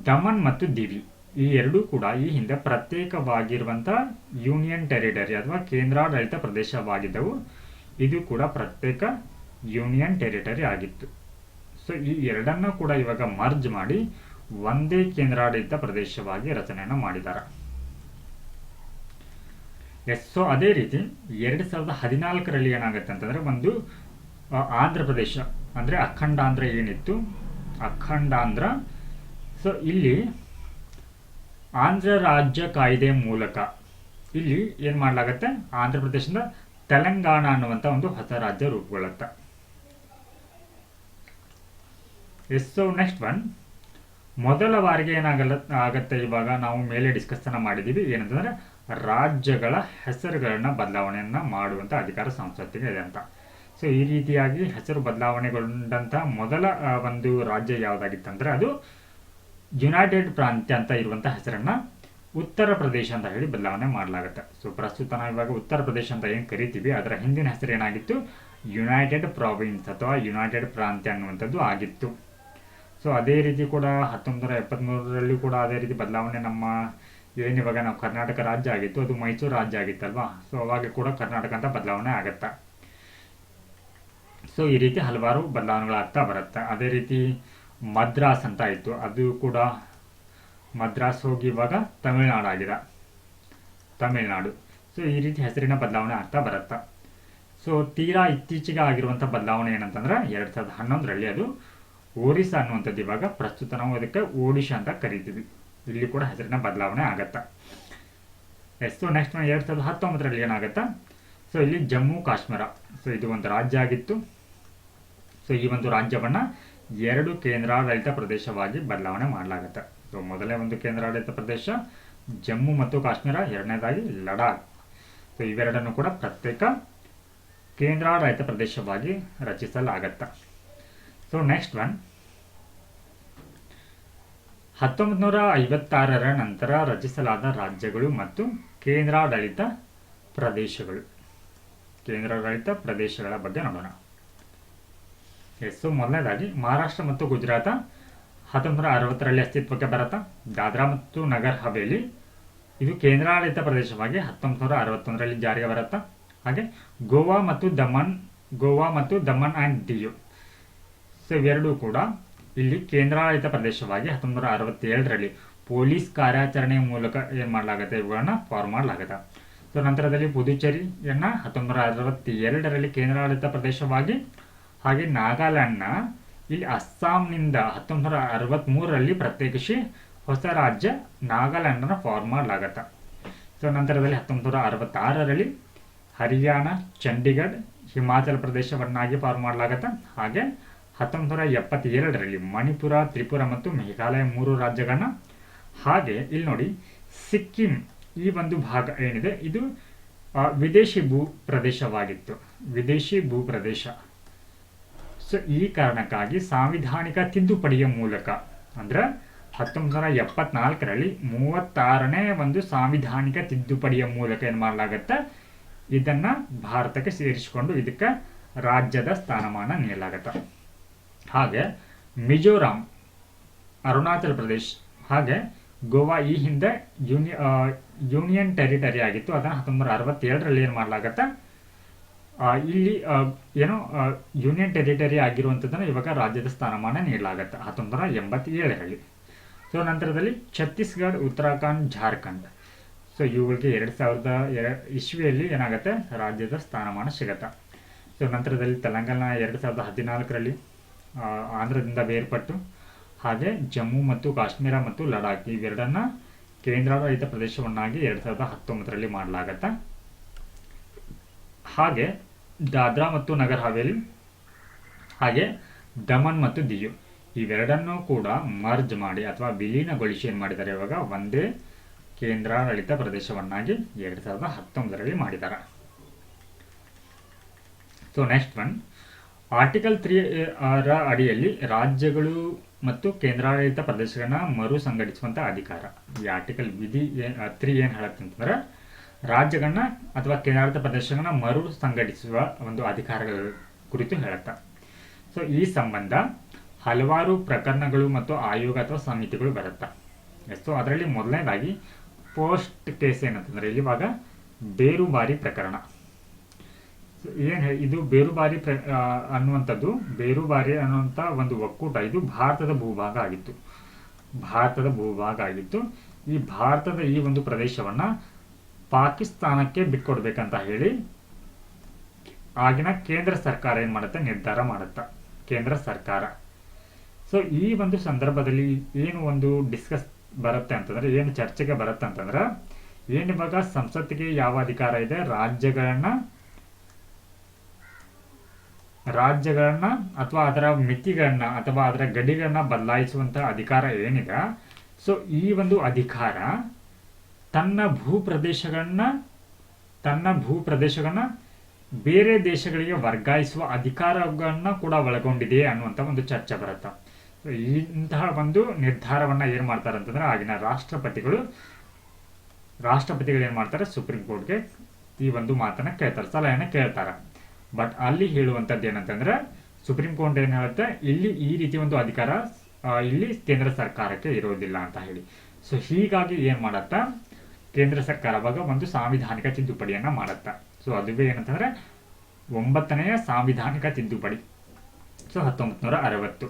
ದಮನ್ ಮತ್ತು ದಿವಿ, ಈ ಎರಡೂ ಕೂಡ ಈ ಹಿಂದೆ ಪ್ರತ್ಯೇಕವಾಗಿರುವಂತಹ ಯೂನಿಯನ್ ಟೆರಿಟರಿ ಅಥವಾ ಕೇಂದ್ರಾಡಳಿತ ಪ್ರದೇಶವಾಗಿದ್ದವು. ಇದು ಕೂಡ ಪ್ರತ್ಯೇಕ ಯೂನಿಯನ್ ಟೆರಿಟರಿ ಆಗಿತ್ತು. ಸೊ ಈ ಎರಡನ್ನ ಕೂಡ ಇವಾಗ ಮರ್ಜ್ ಮಾಡಿ ಒಂದೇ ಕೇಂದ್ರಾಡಳಿತ ಪ್ರದೇಶವಾಗಿ ರಚನೆಯನ್ನು ಮಾಡಿದ್ದಾರೆ. ಸೊ ಅದೇ ರೀತಿ 2014ರಲ್ಲಿ ಏನಾಗುತ್ತೆ ಅಂತಂದ್ರೆ ಒಂದು ಆಂಧ್ರ ಪ್ರದೇಶ ಅಂದ್ರೆ ಅಖಂಡಾಂಧ್ರ ಏನಿತ್ತು, ಅಖಂಡಾಂಧ್ರ, ಸೊ ಇಲ್ಲಿ ಆಂಧ್ರ ರಾಜ್ಯ ಕಾಯ್ದೆ ಮೂಲಕ ಇಲ್ಲಿ ಏನ್ ಮಾಡಲಾಗತ್ತೆ, ಆಂಧ್ರ ಪ್ರದೇಶದಿಂದ ತೆಲಂಗಾಣ ಅನ್ನುವಂತ ಒಂದು ಹೊಸ ರಾಜ್ಯ ರೂಪುಗೊಳ್ಳುತ್ತೆ. ಸೊ ನೆಕ್ಸ್ಟ್ ಒನ್, ಮೊದಲ ಬಾರಿಗೆ ಆಗತ್ತೆ ಇವಾಗ ನಾವು ಮೇಲೆ ಡಿಸ್ಕಸ್ ಮಾಡಿದೀವಿ ಏನಂತಂದ್ರೆ ರಾಜ್ಯಗಳ ಹೆಸರುಗಳನ್ನ ಬದಲಾವಣೆಯನ್ನ ಮಾಡುವಂತ ಅಧಿಕಾರ ಸಂಸತ್ತಿಗೆ ಇದೆ ಅಂತ. ಸೊ ಈ ರೀತಿಯಾಗಿ ಹೆಸರು ಬದಲಾವಣೆಗೊಂಡಂತ ಮೊದಲ ಒಂದು ರಾಜ್ಯ ಯಾವ್ದಾಗಿತ್ತಂದ್ರೆ ಅದು ಯುನೈಟೆಡ್ ಪ್ರಾಂತ್ಯ ಅಂತ ಇರುವಂತ ಹೆಸರನ್ನ ಉತ್ತರ ಪ್ರದೇಶ ಅಂತ ಹೇಳಿ ಬದಲಾವಣೆ ಮಾಡಲಾಗುತ್ತೆ. ಸೊ ಪ್ರಸ್ತುತ ನಾವು ಇವಾಗ ಉತ್ತರ ಪ್ರದೇಶ ಅಂತ ಏನ್ ಕರಿತೀವಿ ಅದರ ಹಿಂದಿನ ಹೆಸರು ಏನಾಗಿತ್ತು, ಯುನೈಟೆಡ್ ಪ್ರಾವಿನ್ಸ್ ಅಥವಾ ಯುನೈಟೆಡ್ ಪ್ರಾಂತ್ಯ ಅನ್ನುವಂಥದ್ದು ಆಗಿತ್ತು. ಸೊ ಅದೇ ರೀತಿ ಕೂಡ 1973ರಲ್ಲಿ ಕೂಡ ಅದೇ ರೀತಿ ಬದಲಾವಣೆ ನಮ್ಮ ಏನಿವಾಗ ನಾವು ಕರ್ನಾಟಕ ರಾಜ್ಯ ಆಗಿತ್ತು ಅದು ಮೈಸೂರು ರಾಜ್ಯ ಆಗಿತ್ತಲ್ವಾ. ಸೊ ಅವಾಗ ಕೂಡ ಕರ್ನಾಟಕ ಅಂತ ಬದಲಾವಣೆ ಆಗತ್ತೆ. ಸೊ ಈ ರೀತಿ ಹಲವಾರು ಬದಲಾವಣೆಗಳಾಗ್ತಾ ಬರುತ್ತೆ. ಅದೇ ರೀತಿ ಮದ್ರಾಸ್ ಅಂತ ಇತ್ತು, ಅದು ಕೂಡ ಮದ್ರಾಸ್ ಹೋಗಿ ಇವಾಗ ತಮಿಳುನಾಡು ಆಗಿದೆ, ತಮಿಳುನಾಡು. ಸೊ ಈ ರೀತಿ ಹೆಸರಿನ ಬದಲಾವಣೆ ಆಗ್ತಾ ಬರುತ್ತೆ. ಸೊ ತೀರಾ ಇತ್ತೀಚೆಗೆ ಆಗಿರುವಂಥ ಬದಲಾವಣೆ ಏನಂತಂದ್ರೆ 2011ರಲ್ಲಿ ಅದು ಒರಿಸ್ಸಾ ಅನ್ನುವಂಥದ್ದು ಇವಾಗ ಪ್ರಸ್ತುತ ನಾವು ಅದಕ್ಕೆ ಒಡಿಶಾ ಅಂತ ಕರಿತೀವಿ. ಇಲ್ಲಿ ಕೂಡ ಹೆಸರಿನ ಬದಲಾವಣೆ ಆಗತ್ತಾ. ಸೊ ನೆಕ್ಸ್ಟ್ 2019ರಲ್ಲಿ ಏನಾಗತ್ತಾ, ಸೊ ಇಲ್ಲಿ ಜಮ್ಮು ಕಾಶ್ಮೀರ, ಸೊ ಇದು ಒಂದು ರಾಜ್ಯ ಆಗಿತ್ತು. ಸೊ ಈ ಒಂದು ರಾಜ್ಯವನ್ನ 2 ಕೇಂದ್ರಾಡಳಿತ ಪ್ರದೇಶವಾಗಿ ಬದಲಾವಣೆ ಮಾಡಲಾಗತ್ತೆ. ಸೊ ಮೊದಲನೇ ಒಂದು ಕೇಂದ್ರಾಡಳಿತ ಪ್ರದೇಶ ಜಮ್ಮು ಮತ್ತು ಕಾಶ್ಮೀರ, ಎರಡನೇದಾಗಿ ಲಡಾಖ್. ಸೊ ಇವೆರಡನ್ನು ಕೂಡ ಪ್ರತ್ಯೇಕ ಕೇಂದ್ರಾಡಳಿತ ಪ್ರದೇಶವಾಗಿ ರಚಿಸಲಾಗತ್ತ. ಸೊ ನೆಕ್ಸ್ಟ್ 1956ರ ನಂತರ ರಚಿಸಲಾದ ರಾಜ್ಯಗಳು ಮತ್ತು ಕೇಂದ್ರಾಡಳಿತ ಪ್ರದೇಶಗಳು. ಕೇಂದ್ರಾಡಳಿತ ಪ್ರದೇಶಗಳ ಬಗ್ಗೆ ನೋಡೋಣ. ಸೊ ಮೊದಲನೇದಾಗಿ ಮಹಾರಾಷ್ಟ್ರ ಮತ್ತು ಗುಜರಾತ 1960ರಲ್ಲಿ ಅಸ್ತಿತ್ವಕ್ಕೆ ಬರುತ್ತಾ. ದಾದ್ರಾ ಮತ್ತು ನಗರ್ ಹವೇಲಿ ಇದು ಕೇಂದ್ರಾಡಳಿತ ಪ್ರದೇಶವಾಗಿ 1961ರಲ್ಲಿ ಜಾರಿಗೆ ಬರುತ್ತಾ. ಹಾಗೆ ಗೋವಾ ಮತ್ತು ದಮನ್ ಅಂಡ್ ದಿಯು, ಸೊ ಇವೆರಡೂ ಕೂಡ ಇಲ್ಲಿ ಕೇಂದ್ರಾಡಳಿತ ಪ್ರದೇಶವಾಗಿ 1967ರಲ್ಲಿ ಪೊಲೀಸ್ ಕಾರ್ಯಾಚರಣೆಯ ಮೂಲಕ ಏನ್ ಮಾಡಲಾಗುತ್ತೆ, ಇವುಗಳನ್ನ ಫಾರ್ಮ್ ಮಾಡಲಾಗುತ್ತೆ. ಸೊ ನಂತರದಲ್ಲಿ ಪುದುಚೇರಿಯನ್ನ 1962ರಲ್ಲಿ ಕೇಂದ್ರಾಡಳಿತ ಪ್ರದೇಶವಾಗಿ, ಹಾಗೆ ನಾಗಾಲ್ಯಾಂಡ್ನ ಇಲ್ಲಿ ಅಸ್ಸಾಂನಿಂದ 1963ರಲ್ಲಿ ಪ್ರತ್ಯೇಕಿಸಿ ಹೊಸ ರಾಜ್ಯ ನಾಗಾಲ್ಯಾಂಡ್ ಅನ್ನು ಫಾರ್ಮ್ ಮಾಡಲಾಗತ್ತ. ಸೊ ನಂತರದಲ್ಲಿ 1966ರಲ್ಲಿ ಹರಿಯಾಣ, ಚಂಡೀಗಢ, ಹಿಮಾಚಲ ಪ್ರದೇಶವನ್ನಾಗಿ ಫಾರ್ಮ್ ಮಾಡಲಾಗತ್ತ. ಹಾಗೆ 1977ರಲ್ಲಿ ಮಣಿಪುರ, ತ್ರಿಪುರ ಮತ್ತು ಮೇಘಾಲಯ 3 ರಾಜ್ಯಗಳನ್ನ. ಹಾಗೆ ಇಲ್ಲಿ ನೋಡಿ ಸಿಕ್ಕಿಂ ಈ ಒಂದು ಭಾಗ ಏನಿದೆ ಇದು ವಿದೇಶಿ ಭೂ ಪ್ರದೇಶವಾಗಿತ್ತು, ವಿದೇಶಿ ಭೂ ಪ್ರದೇಶ. ಸೊ ಈ ಕಾರಣಕ್ಕಾಗಿ ಸಾಂವಿಧಾನಿಕ ತಿದ್ದುಪಡಿಯ ಮೂಲಕ ಅಂದ್ರೆ 1974ರಲ್ಲಿ 36ನೇ ಒಂದು ಸಾಂವಿಧಾನಿಕ ತಿದ್ದುಪಡಿಯ ಮೂಲಕ ಏನ್ ಮಾಡಲಾಗತ್ತೆ, ಇದನ್ನ ಭಾರತಕ್ಕೆ ಸೇರಿಸಿಕೊಂಡು ಇದಕ್ಕೆ ರಾಜ್ಯದ ಸ್ಥಾನಮಾನ ನೀಡಲಾಗತ್ತೆ. ಹಾಗೆ ಮಿಜೋರಾಂ, ಅರುಣಾಚಲ ಪ್ರದೇಶ್ ಹಾಗೆ ಗೋವಾ ಈ ಹಿಂದೆ ಯೂನಿಯನ್ ಟೆರಿಟರಿ ಆಗಿತ್ತು. ಅದನ್ನ 1967ರಲ್ಲಿ ಏನ್ ಮಾಡಲಾಗತ್ತೆ, ಇಲ್ಲಿ ಏನೋ ಯೂನಿಯನ್ ಟೆರಿಟರಿ ಆಗಿರುವಂಥದ್ದನ್ನು ಇವಾಗ ರಾಜ್ಯದ ಸ್ಥಾನಮಾನ ನೀಡಲಾಗತ್ತೆ 1987ರಲ್ಲಿ. ಸೊ ನಂತರದಲ್ಲಿ ಛತ್ತೀಸ್ಗಢ, ಉತ್ತರಾಖಂಡ್, ಜಾರ್ಖಂಡ್, ಸೊ ಇವುಗಳಿಗೆ 2002 ಇಸ್ವಿಯಲ್ಲಿ ಏನಾಗುತ್ತೆ, ರಾಜ್ಯದ ಸ್ಥಾನಮಾನ ಸಿಗತ್ತೆ. ಸೊ ನಂತರದಲ್ಲಿ ತೆಲಂಗಾಣ 2014ರಲ್ಲಿ ಆಂಧ್ರದಿಂದ ಬೇರ್ಪಟ್ಟು, ಹಾಗೆ ಜಮ್ಮು ಮತ್ತು ಕಾಶ್ಮೀರ ಮತ್ತು ಲಡಾಖ್ ಇವೆರಡನ್ನ ಕೇಂದ್ರಾಡಳಿತ ಪ್ರದೇಶವನ್ನಾಗಿ 2019ರಲ್ಲಿ ಮಾಡಲಾಗತ್ತೆ. ಹಾಗೆ ದಾದ್ರಾ ಮತ್ತು ನಗರ್ ಹವೇಲಿ ಹಾಗೆ ದಮನ್ ಮತ್ತು ದಿಯು ಇವೆರಡನ್ನೂ ಕೂಡ ಮರ್ಜ್ ಮಾಡಿ ಅಥವಾ ವಿಲೀನಗೊಳಿಸಿ ಏನ್ ಮಾಡಿದ್ದಾರೆ, ಇವಾಗ ಒಂದೇ ಕೇಂದ್ರಾಡಳಿತ ಪ್ರದೇಶವನ್ನಾಗಿ 2019ರಲ್ಲಿ ಮಾಡಿದ್ದಾರೆ. ಸೊ ನೆಕ್ಸ್ಟ್ ಆರ್ಟಿಕಲ್ 3 ರ ಅಡಿಯಲ್ಲಿ ರಾಜ್ಯಗಳು ಮತ್ತು ಕೇಂದ್ರಾಡಳಿತ ಪ್ರದೇಶಗಳನ್ನ ಮರು ಸಂಘಟಿಸುವಂತ ಅಧಿಕಾರ. ಈ ಆರ್ಟಿಕಲ್ ವಿಧಿ 3 ಏನ್ ಹೇಳುತ್ತೆ ಅಂತಂದ್ರೆ ರಾಜ್ಯಗಳನ್ನ ಅಥವಾ ಕೇಂದ್ರಾಡಳಿತ ಪ್ರದೇಶಗಳನ್ನ ಮರು ಸಂಘಟಿಸುವ ಒಂದು ಅಧಿಕಾರಗಳ ಕುರಿತು ಹೇಳುತ್ತೆ. ಸೊ ಈ ಸಂಬಂಧ ಹಲವಾರು ಪ್ರಕರಣಗಳು ಮತ್ತು ಆಯೋಗ ಅಥವಾ ಸಮಿತಿಗಳು ಬರುತ್ತೆ. ಸೊ ಅದರಲ್ಲಿ ಮೊದಲನೇದಾಗಿ ಪೋಸ್ಟ್ ಕೇಸ್ ಏನಂತಂದ್ರೆ ಇಲ್ಲಿ ಇವಾಗ ಬೇರುಬಾರಿ ಪ್ರಕರಣ. ಇದು ಬೇರುಬಾರಿ ಅನ್ನುವಂಥದ್ದು, ಬೇರುಬಾರಿ ಅನ್ನುವಂಥ ಒಂದು ಒಕ್ಕೂಟ ಇದು ಭಾರತದ ಭೂಭಾಗ ಆಗಿತ್ತು. ಈ ಭಾರತದ ಈ ಒಂದು ಪ್ರದೇಶವನ್ನ ಪಾಕಿಸ್ತಾನಕ್ಕೆ ಬಿಟ್ಕೊಡ್ಬೇಕಂತ ಹೇಳಿ ಆಗಿನ ಕೇಂದ್ರ ಸರ್ಕಾರ ಏನ್ ಮಾಡುತ್ತೆ, ನಿರ್ಧಾರ ಮಾಡುತ್ತೆ, ಕೇಂದ್ರ ಸರ್ಕಾರ. ಸೊ ಈ ಒಂದು ಸಂದರ್ಭದಲ್ಲಿ ಏನು ಒಂದು ಡಿಸ್ಕಸ್ ಬರುತ್ತೆ ಅಂತಂದ್ರೆ, ಏನು ಚರ್ಚೆಗೆ ಬರುತ್ತೆ ಅಂತಂದ್ರೆ, ಏನ್ ಇವಾಗ ಸಂಸತ್ತಿಗೆ ಯಾವ ಅಧಿಕಾರ ಇದೆ, ರಾಜ್ಯಗಳನ್ನ ಅಥವಾ ಅದರ ಮಿತಿಗಳನ್ನ ಅಥವಾ ಅದರ ಗಡಿಗಳನ್ನ ಬದಲಾಯಿಸುವಂತ ಅಧಿಕಾರ ಏನಿದೆ, ಸೊ ಈ ಒಂದು ಅಧಿಕಾರ ತನ್ನ ಭೂಪ್ರದೇಶಗಳನ್ನ ಬೇರೆ ದೇಶಗಳಿಗೆ ವರ್ಗಾಯಿಸುವ ಅಧಿಕಾರಗಳನ್ನ ಕೂಡ ಒಳಗೊಂಡಿದೆ ಅನ್ನುವಂತ ಒಂದು ಚರ್ಚೆ ಬರುತ್ತೆ. ಇಂತಹ ಒಂದು ನಿರ್ಧಾರವನ್ನ ಏನ್ ಮಾಡ್ತಾರೆ ಅಂತಂದ್ರೆ ಆಗಿನ ರಾಷ್ಟ್ರಪತಿಗಳು ಏನ್ ಮಾಡ್ತಾರೆ, ಸುಪ್ರೀಂ ಕೋರ್ಟ್ಗೆ ಈ ಒಂದು ಮಾತನ್ನ ಕೇಳ್ತಾರೆ, ಸಲಹೆನ ಕೇಳ್ತಾರೆ. ಬಟ್ ಅಲ್ಲಿ ಹೇಳುವಂತದ್ದು ಏನಂತಂದ್ರೆ ಸುಪ್ರೀಂ ಕೋರ್ಟ್ ಏನ್ ಹೇಳುತ್ತೆ, ಇಲ್ಲಿ ಈ ರೀತಿ ಒಂದು ಅಧಿಕಾರ ಇಲ್ಲಿ ಕೇಂದ್ರ ಸರ್ಕಾರಕ್ಕೆ ಇರೋದಿಲ್ಲ ಅಂತ ಹೇಳಿ. ಸೊ ಹೀಗಾಗಿ ಏನ್ ಮಾಡತ್ತ, ಕೇಂದ್ರ ಸರ್ಕಾರ ಅವಾಗ ಒಂದು ಸಾಂವಿಧಾನಿಕ ತಿದ್ದುಪಡಿಯನ್ನ ಮಾಡತ್ತ. ಸೊ ಅದುವೇ ಏನಂತಂದ್ರೆ 9ನೇ ಸಾಂವಿಧಾನಿಕ ತಿದ್ದುಪಡಿ, ಸೊ 1960.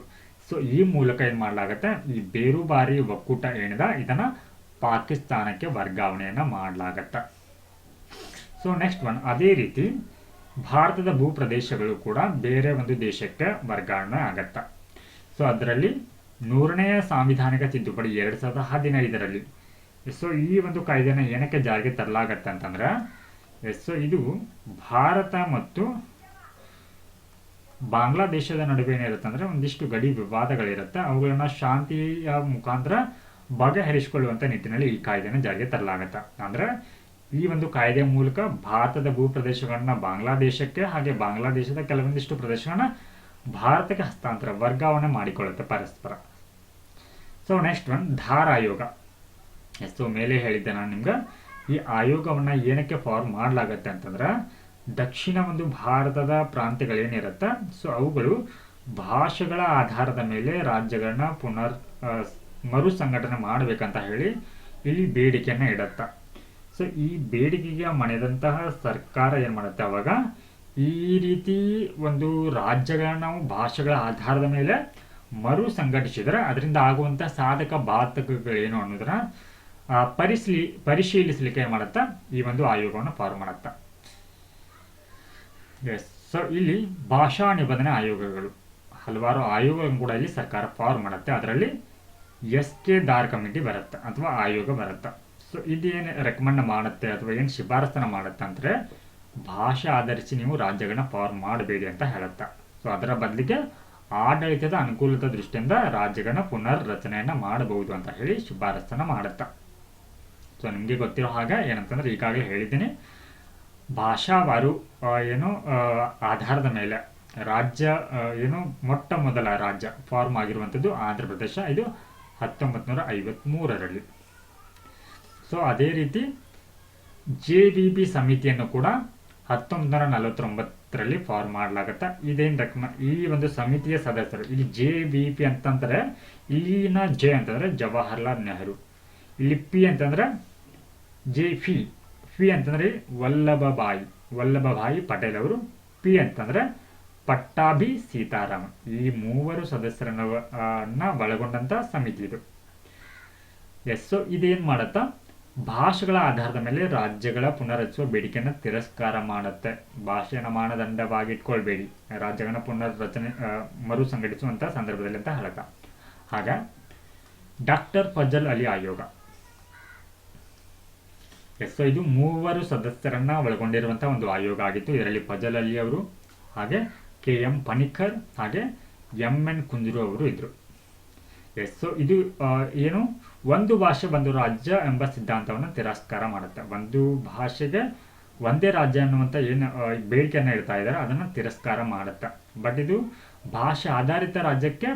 ಸೊ ಈ ಮೂಲಕ ಏನ್ ಮಾಡಲಾಗತ್ತೆ, ಈ ಬೇರುಬಾರಿ ಒಕ್ಕೂಟ ಏನಿದೆ ಇದನ್ನ ಪಾಕಿಸ್ತಾನಕ್ಕೆ ವರ್ಗಾವಣೆಯನ್ನ ಮಾಡಲಾಗತ್ತ. ಸೊ ನೆಕ್ಸ್ಟ್ ಅದೇ ರೀತಿ ಭಾರತದ ಭೂ ಪ್ರದೇಶಗಳು ಕೂಡ ಬೇರೆ ಒಂದು ದೇಶಕ್ಕೆ ವರ್ಗಾವಣೆ ಆಗತ್ತ. ಸೊ ಅದರಲ್ಲಿ 100ನೇ ಸಾಂವಿಧಾನಿಕ ತಿದ್ದುಪಡಿ 2015ರಲ್ಲಿ ಸೊ ಈ ಒಂದು ಕಾಯ್ದೆನ ಏನಕ್ಕೆ ಜಾರಿಗೆ ತರಲಾಗತ್ತೆ ಅಂತಂದ್ರೆ ಸೊ ಇದು ಭಾರತ ಮತ್ತು ಬಾಂಗ್ಲಾದೇಶದ ನಡುವೆ ಏನಿರುತ್ತೆ ಅಂದ್ರೆ ಒಂದಿಷ್ಟು ಗಡಿ ವಿವಾದಗಳಿರುತ್ತೆ, ಅವುಗಳನ್ನ ಶಾಂತಿಯ ಮುಖಾಂತರ ಬಗೆಹರಿಸಿಕೊಳ್ಳುವಂತ ನಿಟ್ಟಿನಲ್ಲಿ ಈ ಕಾಯ್ದೆನ ಜಾರಿಗೆ ತರಲಾಗತ್ತೆ. ಅಂದ್ರೆ ಈ ಒಂದು ಕಾಯ್ದೆ ಮೂಲಕ ಭಾರತದ ಭೂ ಪ್ರದೇಶಗಳನ್ನ ಬಾಂಗ್ಲಾದೇಶಕ್ಕೆ ಹಾಗೆ ಬಾಂಗ್ಲಾದೇಶದ ಕೆಲವೊಂದಿಷ್ಟು ಪ್ರದೇಶಗಳನ್ನ ಭಾರತಕ್ಕೆ ಹಸ್ತಾಂತರ ವರ್ಗಾವಣೆ ಮಾಡಿಕೊಳ್ಳುತ್ತೆ ಪರಸ್ಪರ. ಸೊ ನೆಕ್ಸ್ಟ್ ಒನ್ ಧಾರ್ ಆಯೋಗ. ಸೊ ಮೇಲೆ ಹೇಳಿದ್ದೆ ನಾನು ನಿಮ್ಗೆ ಈ ಆಯೋಗವನ್ನ ಏನಕ್ಕೆ ಫಾರ್ಮ್ ಮಾಡಲಾಗತ್ತೆ ಅಂತಂದ್ರೆ ದಕ್ಷಿಣ ಒಂದು ಭಾರತದ ಪ್ರಾಂತ್ಯಗಳೇನಿರುತ್ತೆ ಸೊ ಅವುಗಳು ಭಾಷೆಗಳ ಆಧಾರದ ಮೇಲೆ ರಾಜ್ಯಗಳನ್ನ ಮರು ಸಂಘಟನೆ ಮಾಡಬೇಕಂತ ಹೇಳಿ ಇಲ್ಲಿ ಬೇಡಿಕೆಯನ್ನ ಇಡತ್ತ. ಸೊ ಈ ಬೇಡಿಕೆಗೆ ಮಣಿದಂತಹ ಸರ್ಕಾರ ಏನ್ ಮಾಡುತ್ತೆ, ಅವಾಗ ಈ ರೀತಿ ಒಂದು ರಾಜ್ಯಗಳನ್ನ ನಾವು ಭಾಷೆಗಳ ಆಧಾರದ ಮೇಲೆ ಮರು ಸಂಘಟಿಸಿದ್ರೆ ಅದರಿಂದ ಆಗುವಂತ ಸಾಧಕ ಬಾಧಕಗಳೇನು ಅನ್ನೋದನ್ನ ಪರಿಶೀಲಿಸಲಿಕ್ಕೆ ಏನ್ ಮಾಡುತ್ತಾ ಈ ಒಂದು ಆಯೋಗವನ್ನು ಫಾರ್ಮ್ ಮಾಡುತ್ತ. ಸೊ ಇಲ್ಲಿ ಭಾಷಾ ನಿಬಂಧನೆ ಆಯೋಗಗಳು ಹಲವಾರು ಆಯೋಗಗಳನ್ನು ಕೂಡ ಇಲ್ಲಿ ಸರ್ಕಾರ ಫಾರ್ಮ್ ಮಾಡುತ್ತೆ. ಅದರಲ್ಲಿ SK ದಾರ್ ಕಮಿಟಿ ಬರುತ್ತೆ ಅಥವಾ ಆಯೋಗ ಬರುತ್ತೆ. ಸೊ ಇದೇನು ರೆಕಮೆಂಡ್ ಮಾಡುತ್ತೆ ಅಥವಾ ಏನು ಶಿಫಾರಸನ ಮಾಡುತ್ತೆ ಅಂದ್ರೆ ಭಾಷೆ ಆಧರಿಸಿ ನೀವು ರಾಜ್ಯಗಳನ್ನ ಫಾರ್ಮ್ ಮಾಡಬೇಡಿ ಅಂತ ಹೇಳುತ್ತೆ. ಸೊ ಅದರ ಬದಲಿಗೆ ಆಡಳಿತದ ಅನುಕೂಲದ ದೃಷ್ಟಿಯಿಂದ ರಾಜ್ಯಗಳನ್ನ ಪುನರ್ ರಚನೆಯನ್ನ ಮಾಡಬಹುದು ಅಂತ ಹೇಳಿ ಶಿಫಾರಸನ್ನ ಮಾಡುತ್ತೆ. ಸೊ ನಿಮಗೆ ಗೊತ್ತಿರೋ ಹಾಗೆ ಏನಂತಂದ್ರೆ ಈಗಾಗಲೇ ಹೇಳಿದ್ದೀನಿ, ಭಾಷಾವಾರು ಆಧಾರದ ಮೇಲೆ ರಾಜ್ಯ ಮೊಟ್ಟ ಮೊದಲ ರಾಜ್ಯ ಫಾರ್ಮ್ ಆಗಿರುವಂಥದ್ದು ಆಂಧ್ರ ಪ್ರದೇಶ, ಇದು 1953ರಲ್ಲಿ. ಸೊ ಅದೇ ರೀತಿ JVP ಸಮಿತಿಯನ್ನು ಕೂಡ 1949ರಲ್ಲಿ ಫಾರ್ಮ್ ಮಾಡಲಾಗತ್ತೆ. ಈ ಒಂದು ಸಮಿತಿಯ ಸದಸ್ಯರು ಇಲ್ಲಿ JVP ಅಂತಂದ್ರೆ ಇಲ್ಲಿನ ಜೆ ಅಂತಂದ್ರೆ ಜವಾಹರ್ಲಾಲ್ ನೆಹರು, ಇಲ್ಲಿ ಪಿ ಅಂತಂದ್ರೆ ಫಿ ಅಂತಂದ್ರೆ ವಲ್ಲಭಭಾಯಿ ಪಟೇಲ್ ಅವರು, ಪಿ ಅಂತಂದ್ರೆ ಪಟ್ಟಾಭಿ ಸೀತಾರಾಮನ್. ಈ ಮೂವರು ಸದಸ್ಯರನ್ನ ಒಳಗೊಂಡಂತ ಸಮಿತಿ ಇದು. ಸೊ ಇದೇನ್ ಮಾಡತ್ತಾ ಭಾಷೆಗಳ ಆಧಾರದ ಮೇಲೆ ರಾಜ್ಯಗಳ ಪುನರ್ರಚಿಸುವ ಬೇಡಿಕೆಯನ್ನು ತಿರಸ್ಕಾರ ಮಾಡುತ್ತೆ. ಭಾಷೆನ ಮಾನದಂಡವಾಗಿ ಇಟ್ಕೊಳ್ಬೇಡಿ, ರಾಜ್ಯಗಳನ್ನ ಪುನರ್ರಚನೆ ಮರು ಸಂಘಟಿಸುವಂತ ಸಂದರ್ಭದಲ್ಲಿ ಅಂತ ಹೇಳತ್ತ. ಹಾಗ ಡಾಕ್ಟರ್ ಫಜಲ್ ಅಲಿ ಆಯೋಗ. ಸೊ ಇದು 3 ಸದಸ್ಯರನ್ನ ಒಳಗೊಂಡಿರುವಂತಹ ಒಂದು ಆಯೋಗ ಆಗಿತ್ತು. ಇದರಲ್ಲಿ ಫಜಲ್ ಅಲಿ ಅವರು ಹಾಗೆ KM ಪನಿಕ್ಕರ್ ಹಾಗೆ MN ಕುಂಜರು ಅವರು ಇದ್ರು. ಸೊ ಇದು ಒಂದು ಭಾಷೆ ಒಂದು ರಾಜ್ಯ ಎಂಬ ಸಿದ್ಧಾಂತವನ್ನು ತಿರಸ್ಕಾರ ಮಾಡುತ್ತೆ. ಒಂದು ಭಾಷೆಗೆ ಒಂದೇ ರಾಜ್ಯ ಅನ್ನುವಂತ ಏನು ಬೇಡಿಕೆಯನ್ನ ಇಡ್ತಾ ಇದ್ದಾರೆ ಅದನ್ನ ತಿರಸ್ಕಾರ ಮಾಡುತ್ತೆ. ಬಟ್ ಇದು ಭಾಷೆ ಆಧಾರಿತ ರಾಜ್ಯಕ್ಕೆ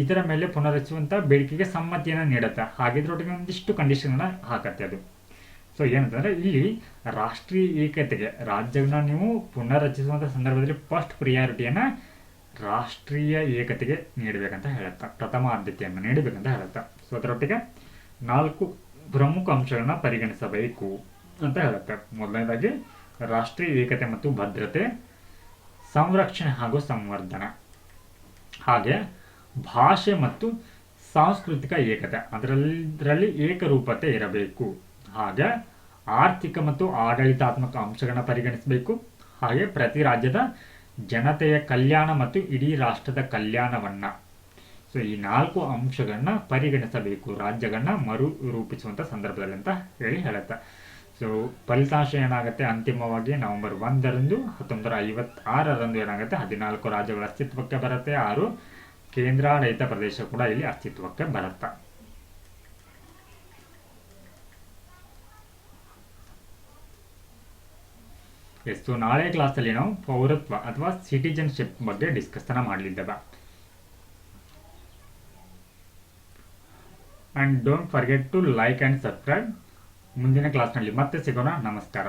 ಇದರ ಮೇಲೆ ಪುನರ್ರಚಿಸುವಂತ ಬೇಡಿಕೆಗೆ ಸಮ್ಮತಿಯನ್ನ ನೀಡುತ್ತೆ. ಹಾಗಿದ್ರೊಟ್ಟಿಗೆ ಒಂದಿಷ್ಟು ಕಂಡೀಷನ್ ಹಾಕತ್ತೆ ಅದು. ಸೊ ಏನಂತಂದ್ರೆ ಇಲ್ಲಿ ರಾಷ್ಟ್ರೀಯ ಏಕತೆಗೆ ರಾಜ್ಯಗಳನ್ನ ನೀವು ಪುನರ್ರಚಿಸುವಂತ ಸಂದರ್ಭದಲ್ಲಿ ಫಸ್ಟ್ ಪ್ರಿಯಾರಿಟಿಯನ್ನ ರಾಷ್ಟ್ರೀಯ ಏಕತೆಗೆ ನೀಡಬೇಕಂತ ಹೇಳುತ್ತಾ, ಪ್ರಥಮ ಆದ್ಯತೆಯನ್ನು ನೀಡಬೇಕಂತ ಹೇಳುತ್ತಾ. ಸೊ ಅದರೊಟ್ಟಿಗೆ 4 ಪ್ರಮುಖ ಅಂಶಗಳನ್ನ ಪರಿಗಣಿಸಬೇಕು ಅಂತ ಹೇಳುತ್ತೆ. ಮೊದಲನೇದಾಗಿ ರಾಷ್ಟ್ರೀಯ ಏಕತೆ ಮತ್ತು ಭದ್ರತೆ, ಸಂರಕ್ಷಣೆ ಹಾಗೂ ಸಂವರ್ಧನೆ, ಹಾಗೆ ಭಾಷೆ ಮತ್ತು ಸಾಂಸ್ಕೃತಿಕ ಏಕತೆ, ಅದರಲ್ಲಿ ಏಕರೂಪತೆ ಇರಬೇಕು, ಹಾಗೆ ಆರ್ಥಿಕ ಮತ್ತು ಆಡಳಿತಾತ್ಮಕ ಅಂಶಗಳನ್ನ ಪರಿಗಣಿಸಬೇಕು, ಹಾಗೆ ಪ್ರತಿ ರಾಜ್ಯದ ಜನತೆಯ ಕಲ್ಯಾಣ ಮತ್ತು ಇಡೀ ರಾಷ್ಟ್ರದ ಕಲ್ಯಾಣವನ್ನ. ಸೊ ಈ 4 ಅಂಶಗಳನ್ನ ಪರಿಗಣಿಸಬೇಕು ರಾಜ್ಯಗಳನ್ನ ಮರು ರೂಪಿಸುವಂತ ಸಂದರ್ಭದಲ್ಲಿ ಅಂತ ಹೇಳುತ್ತೆ. ಸೊ ಫಲಿತಾಂಶ ಏನಾಗುತ್ತೆ, ಅಂತಿಮವಾಗಿ ನವೆಂಬರ್ 1ರಂದು 1956ರಂದು ಏನಾಗುತ್ತೆ 14 ರಾಜ್ಯಗಳ ಅಸ್ತಿತ್ವಕ್ಕೆ ಬರುತ್ತೆ, 6 ಕೇಂದ್ರಾಡಳಿತ ಪ್ರದೇಶ ಕೂಡ ಇಲ್ಲಿ ಅಸ್ತಿತ್ವಕ್ಕೆ ಬರುತ್ತೆ. ಸೊ ನಾಳೆ ಕ್ಲಾಸಲ್ಲಿ ನಾವು ಪೌರತ್ವ ಅಥವಾ ಸಿಟಿಜನ್ಶಿಪ್ ಬಗ್ಗೆ ಡಿಸ್ಕಸ್ ಮಾಡಲಿದ್ದೇವೆ. And don't forget to like and subscribe. ಮುಂದಿನ ಕ್ಲಾಸ್ನಲ್ಲಿ ಮತ್ತೆ ಸಿಗೋಣ. ನಮಸ್ಕಾರ.